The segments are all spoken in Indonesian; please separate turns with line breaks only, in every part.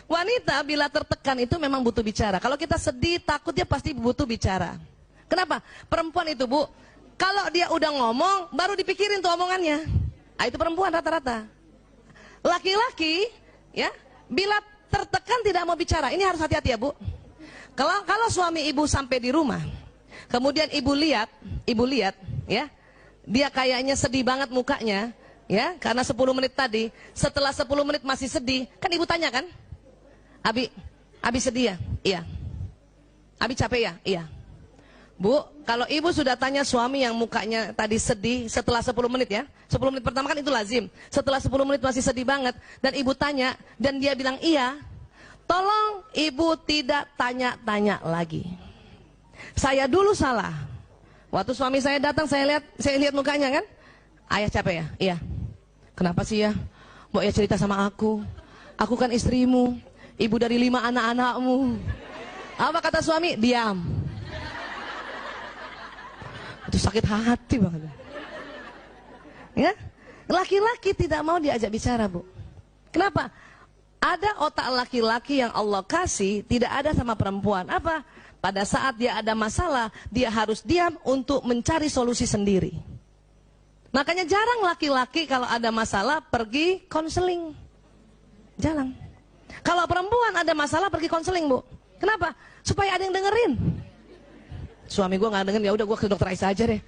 Wanita bila tertekan itu memang butuh bicara. Kalau kita sedih, takut, dia pasti butuh bicara. Kenapa? Perempuan itu, Bu, kalau dia udah ngomong, baru dipikirin tuh omongannya. Ah, itu perempuan rata-rata. Laki-laki, ya, bila tertekan tidak mau bicara. Ini harus hati-hati ya, Bu. Kalau suami ibu sampai di rumah, kemudian ibu lihat, ya, dia kayaknya sedih banget mukanya, ya, karena 10 menit tadi. Setelah 10 menit masih sedih, kan ibu tanya kan? Abi sedih ya? Iya. Abi capek ya? Iya. Bu, kalau ibu sudah tanya suami yang mukanya tadi sedih setelah 10 menit ya, 10 menit pertama kan itu lazim. Setelah 10 menit masih sedih banget, dan ibu tanya, dan dia bilang iya, tolong ibu tidak tanya-tanya lagi. Saya dulu salah. Waktu suami saya datang, saya lihat mukanya kan, ayah capek ya? Iya. Kenapa sih ya? Mau ya cerita sama aku kan istrimu, ibu dari 5 anak-anakmu. Apa kata suami? Diam. Itu sakit hati banget. Ya, laki-laki tidak mau diajak bicara, Bu. Kenapa? Ada otak laki-laki yang Allah kasih, tidak ada sama perempuan. Apa? Pada saat dia ada masalah, dia harus diam untuk mencari solusi sendiri. Makanya jarang laki-laki kalau ada masalah pergi konseling. Jarang. Kalau perempuan ada masalah pergi konseling, Bu. Kenapa? Supaya ada yang dengerin. Suami gue gak dengerin, ya udah gue ke dokter Aisyah aja deh.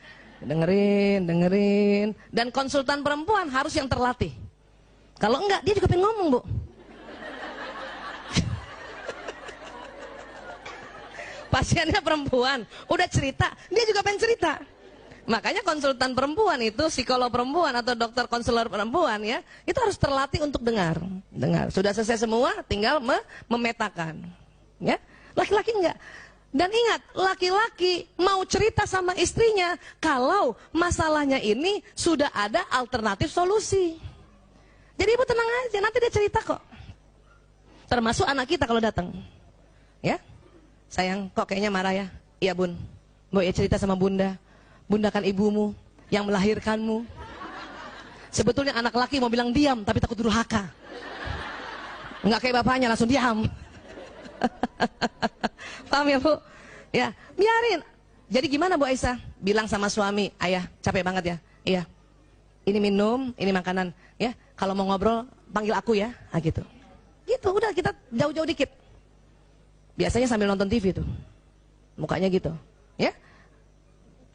Dengerin. Dan konsultan perempuan harus yang terlatih. Kalau enggak, dia juga pengen ngomong, Bu. Pasiennya perempuan, udah cerita, dia juga pengen cerita. Makanya konsultan perempuan itu, psikolog perempuan atau dokter konselor perempuan ya, itu harus terlatih untuk dengar. Sudah selesai semua, tinggal memetakan. Ya, laki-laki enggak. Dan ingat, laki-laki mau cerita sama istrinya kalau masalahnya ini sudah ada alternatif solusi. Jadi ibu tenang aja, nanti dia cerita kok. Termasuk anak kita kalau datang. Ya, sayang, kok kayaknya marah ya? Iya bun, mau ya cerita sama bunda. Bunda kan ibumu yang melahirkanmu. Sebetulnya anak laki mau bilang diam, tapi takut durhaka. Enggak kayak bapaknya, langsung diam. Paham ya, Bu? Ya, biarin. Jadi gimana, Bu Aisyah? Bilang sama suami, ayah capek banget ya? Iya. Ini minum, ini makanan. Ya, kalau mau ngobrol panggil aku ya. Ah gitu. Gitu, udah kita jauh-jauh dikit. Biasanya sambil nonton TV tuh. Mukanya gitu. Ya.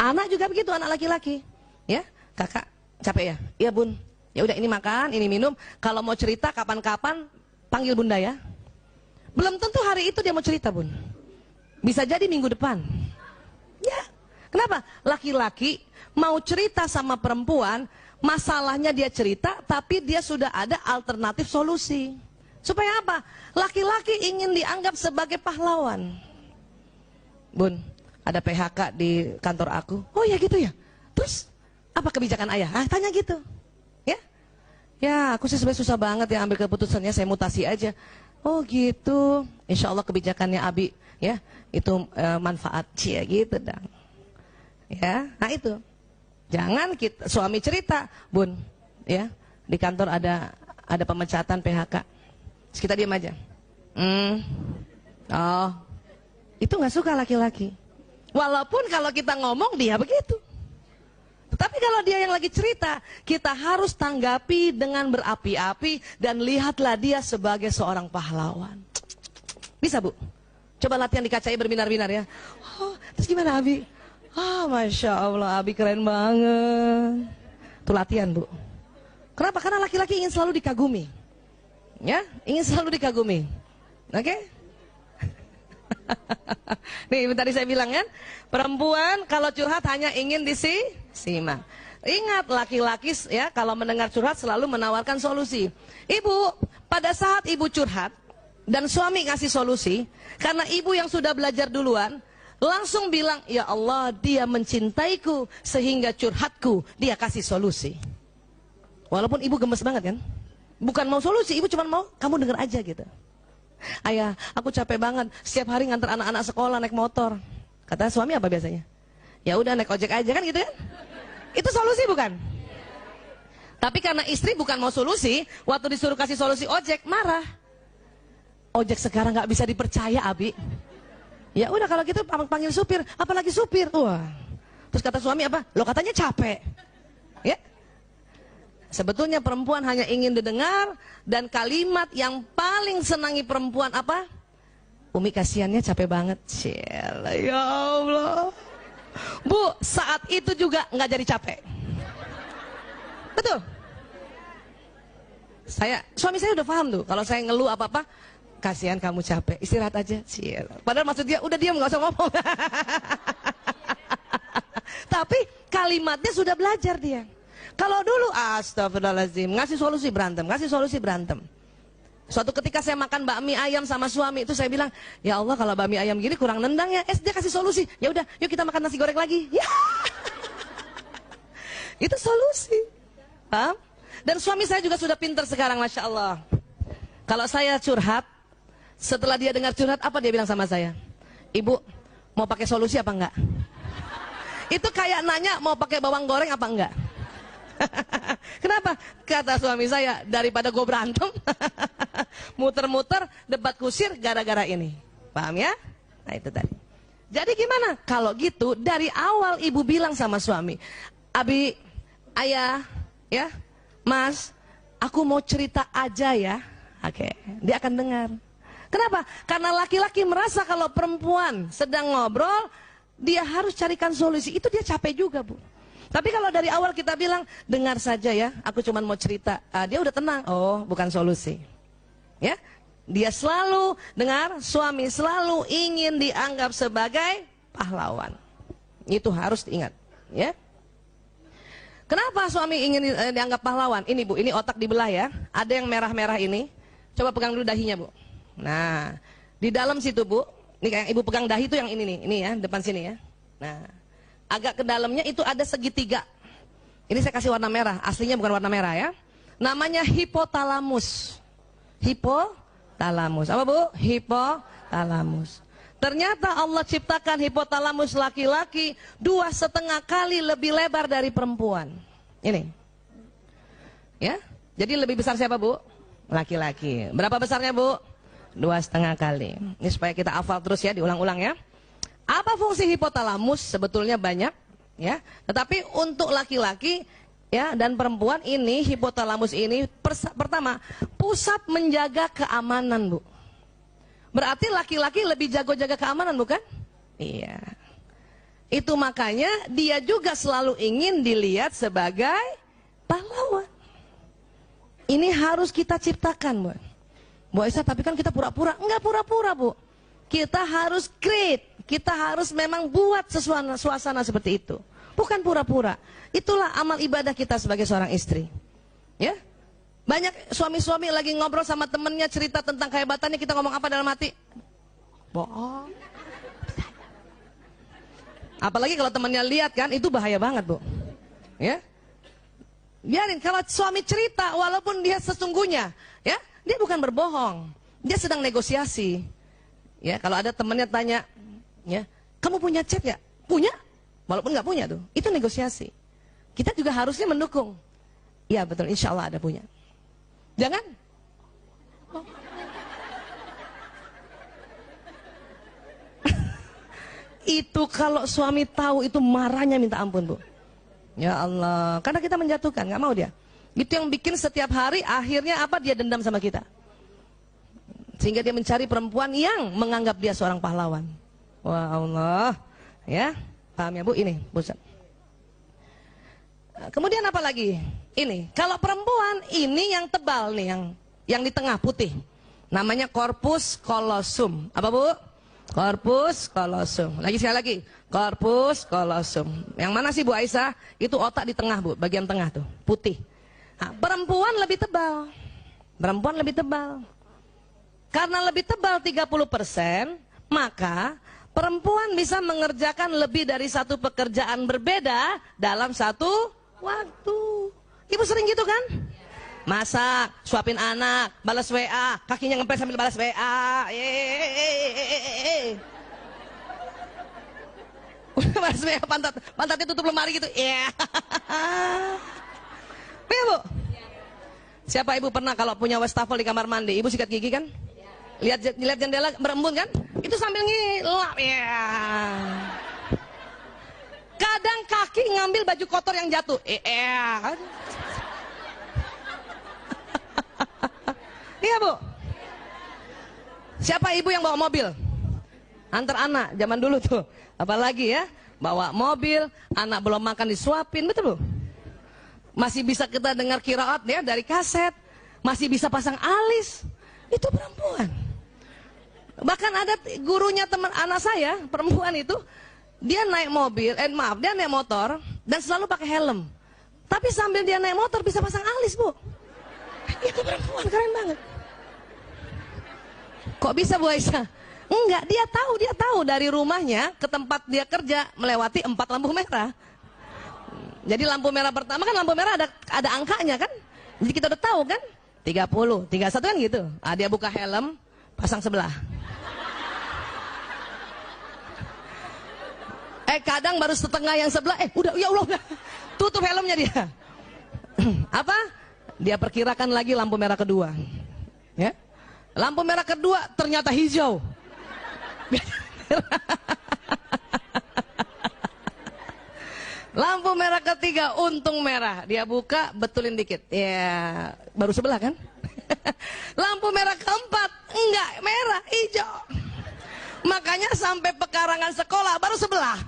Anak juga begitu, anak laki-laki. Ya, kakak capek ya? Iya bun. Ya udah ini makan, ini minum. Kalau mau cerita kapan-kapan panggil bunda ya. Belum tentu hari itu dia mau cerita bun. Bisa jadi minggu depan. Ya, kenapa? Laki-laki mau cerita sama perempuan, masalahnya dia cerita, tapi dia sudah ada alternatif solusi. Supaya apa? Laki-laki ingin dianggap sebagai pahlawan. Bun, ada PHK di kantor aku. Oh ya gitu ya. Terus apa kebijakan ayah? Ah, tanya gitu. Ya, ya aku sih sebenarnya susah banget ya ambil keputusannya, saya mutasi aja. Oh gitu, insya Allah kebijakannya Abi ya itu manfaat cia gitu dong. Ya, nah itu jangan kita suami cerita, bun, ya di kantor ada pemecatan PHK, terus kita diam aja. Oh, itu nggak suka laki-laki. Walaupun kalau kita ngomong dia begitu. Tapi kalau dia yang lagi cerita, kita harus tanggapi dengan berapi-api dan lihatlah dia sebagai seorang pahlawan. Bisa, Bu? Coba latihan di kacanya berbinar-binar ya. Oh, terus gimana Abi? Ah, Masya Allah, Abi keren banget. Itu latihan, Bu. Kenapa? Karena laki-laki ingin selalu dikagumi. Ya, ingin selalu dikagumi. Oke? Nih tadi saya bilang kan, perempuan kalau curhat hanya ingin disimak. Ingat, laki-laki ya kalau mendengar curhat selalu menawarkan solusi. Ibu, pada saat ibu curhat dan suami ngasih solusi, karena ibu yang sudah belajar duluan, langsung bilang, ya Allah, dia mencintaiku sehingga curhatku dia kasih solusi. Walaupun ibu gemes banget kan, bukan mau solusi, ibu cuma mau kamu dengar aja gitu. Ayah, aku capek banget, setiap hari nganter anak-anak sekolah naik motor. Kata suami apa biasanya? Ya udah naik ojek aja kan gitu kan? Itu solusi bukan? Tapi karena istri bukan mau solusi, waktu disuruh kasih solusi ojek marah. ojek sekarang nggak bisa dipercaya, Abi. Ya udah kalau gitu panggil supir, apalagi supir. Wah. Terus kata suami apa? Lo katanya capek. Ya. Sebetulnya perempuan hanya ingin didengar, dan kalimat yang paling senangi perempuan apa? Umi kasihannya capek banget. Ciela, ya Allah. Bu, saat itu juga nggak jadi capek. Betul. Suami saya udah paham tuh. Kalau saya ngeluh apa-apa, kasihan kamu capek, istirahat aja. Ciela. Padahal maksud dia, udah diam nggak usah ngomong. Tapi kalimatnya sudah belajar dia. Kalau dulu astagfirullahaladzim, ngasih solusi berantem. Suatu ketika saya makan bakmi ayam sama suami, itu saya bilang, ya Allah kalau bakmi ayam gini kurang nendang ya. Dia kasih solusi. Ya udah, yuk kita makan nasi goreng lagi. Ya. Itu solusi. Paham? Dan suami saya juga sudah pintar sekarang, Masya Allah. Kalau saya curhat, setelah dia dengar curhat, apa dia bilang sama saya? Ibu, mau pakai solusi apa enggak? Itu kayak nanya mau pakai bawang goreng apa enggak? Kenapa? Kata suami saya, daripada gue berantem, muter-muter, debat kusir gara-gara ini. Paham ya? Nah itu tadi. Jadi gimana? Kalau gitu, dari awal ibu bilang sama suami, Abi, ayah, ya, Mas, aku mau cerita aja ya. Oke, dia akan dengar. Kenapa? Karena laki-laki merasa kalau perempuan sedang ngobrol, dia harus carikan solusi. Itu dia capek juga, Bu. Tapi kalau dari awal kita bilang, dengar saja ya, aku cuma mau cerita. Dia udah tenang. Oh, bukan solusi. Ya, dia selalu dengar, suami selalu ingin dianggap sebagai pahlawan. Itu harus diingat. Ya. Kenapa suami ingin dianggap pahlawan? Ini Bu, ini otak dibelah ya. Ada yang merah-merah ini. Coba pegang dulu dahinya Bu. Nah, di dalam situ Bu, ini kayak ibu pegang dahi itu yang ini nih, ini ya, depan sini ya. Nah, agak ke dalamnya itu ada segitiga. Ini saya kasih warna merah, aslinya bukan warna merah ya. Namanya hipotalamus. Hipotalamus. Apa Bu? Hipotalamus. Ternyata Allah ciptakan hipotalamus laki-laki 2,5 kali lebih lebar dari perempuan. Ini. Ya. Jadi lebih besar siapa Bu? Laki-laki. Berapa besarnya Bu? 2,5 kali. Ini supaya kita hafal terus ya, diulang-ulang ya. Apa fungsi hipotalamus? Sebetulnya banyak ya. Tetapi untuk laki-laki ya dan perempuan ini, hipotalamus ini pertama, pusat menjaga keamanan Bu. Berarti laki-laki lebih jago jaga keamanan bukan? Iya. Itu makanya dia juga selalu ingin dilihat sebagai pahlawan. Ini harus kita ciptakan Bu. Bu Aisyah, tapi kan kita pura-pura. Enggak pura-pura Bu. Kita harus create. Kita harus memang buat suasana seperti itu. Bukan pura-pura. Itulah amal ibadah kita sebagai seorang istri. Ya. Banyak suami-suami lagi ngobrol sama temennya, cerita tentang kehebatannya, kita ngomong apa dalam hati? Bohong. Apalagi kalau temennya lihat kan, itu bahaya banget Bu. Ya. Biarin, kalau suami cerita walaupun dia sesungguhnya, ya, dia bukan berbohong. Dia sedang negosiasi. Ya, kalau ada temennya tanya, ya, kamu punya chat ya? Punya? Walaupun nggak punya tuh, itu negosiasi. Kita juga harusnya mendukung. Ya betul, insya Allah ada punya. Jangan. Oh. Itu kalau suami tahu itu marahnya minta ampun Bu. Ya Allah, karena kita menjatuhkan, nggak mau dia. Itu yang bikin setiap hari akhirnya apa? Dia dendam sama kita. Sehingga dia mencari perempuan yang menganggap dia seorang pahlawan. Wah Allah, ya, paham ya Bu? Ini, Bu. Kemudian apa lagi? Ini, kalau perempuan ini yang tebal nih, yang di tengah putih, namanya corpus callosum. Apa Bu? Corpus callosum. Lagi sekali lagi, corpus callosum. Yang mana sih Bu Aisyah? Itu otak di tengah Bu, bagian tengah tuh, putih. Nah, perempuan lebih tebal. Perempuan lebih tebal. Karena lebih tebal 30%, maka perempuan bisa mengerjakan lebih dari satu pekerjaan berbeda dalam satu waktu. Ibu sering gitu kan? Masak, suapin anak, balas WA, kakinya ngempel sambil balas WA. Balas WA, pantatnya tutup lemari gitu. Iya. Ya Bu? Siapa ibu pernah kalau punya wastafel di kamar mandi, ibu sikat gigi kan? lihat jendela berembun kan? Itu sambil ngilap ya. Kadang kaki ngambil baju kotor yang jatuh. Kan? Iya Bu. Siapa ibu yang bawa mobil? Antar anak, zaman dulu tuh. Apalagi ya, bawa mobil, anak belum makan disuapin, betul Bu? Masih bisa kita dengar qiraat ya dari kaset. Masih bisa pasang alis. Itu perempuan. Bahkan ada gurunya teman anak saya, perempuan itu, dia naik mobil, dia naik motor dan selalu pakai helm. Tapi sambil dia naik motor bisa pasang alis Bu. Itu perempuan, keren banget. Kok bisa Bu Aisyah? Enggak, dia tahu dari rumahnya ke tempat dia kerja melewati 4 lampu merah. Jadi lampu merah pertama kan lampu merah ada angkanya kan? Jadi kita udah tahu kan? 30, 31 kan gitu. Ah, dia buka helm, pasang sebelah. Kadang baru setengah yang sebelah, udah, ya Allah, udah. Tutup helmnya dia. Apa? Dia perkirakan lagi lampu merah kedua. Ya. Lampu merah kedua ternyata hijau. Lampu merah ketiga untung merah. Dia buka, betulin dikit. Ya, baru sebelah kan? Lampu merah keempat enggak merah, hijau. Makanya sampai pekarangan sekolah baru sebelah.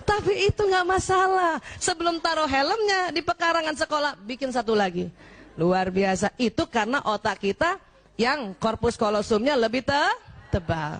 Tapi itu nggak masalah. Sebelum taruh helmnya di pekarangan sekolah, bikin satu lagi. Luar biasa. Itu karena otak kita yang korpus kolosumnya lebih tebal.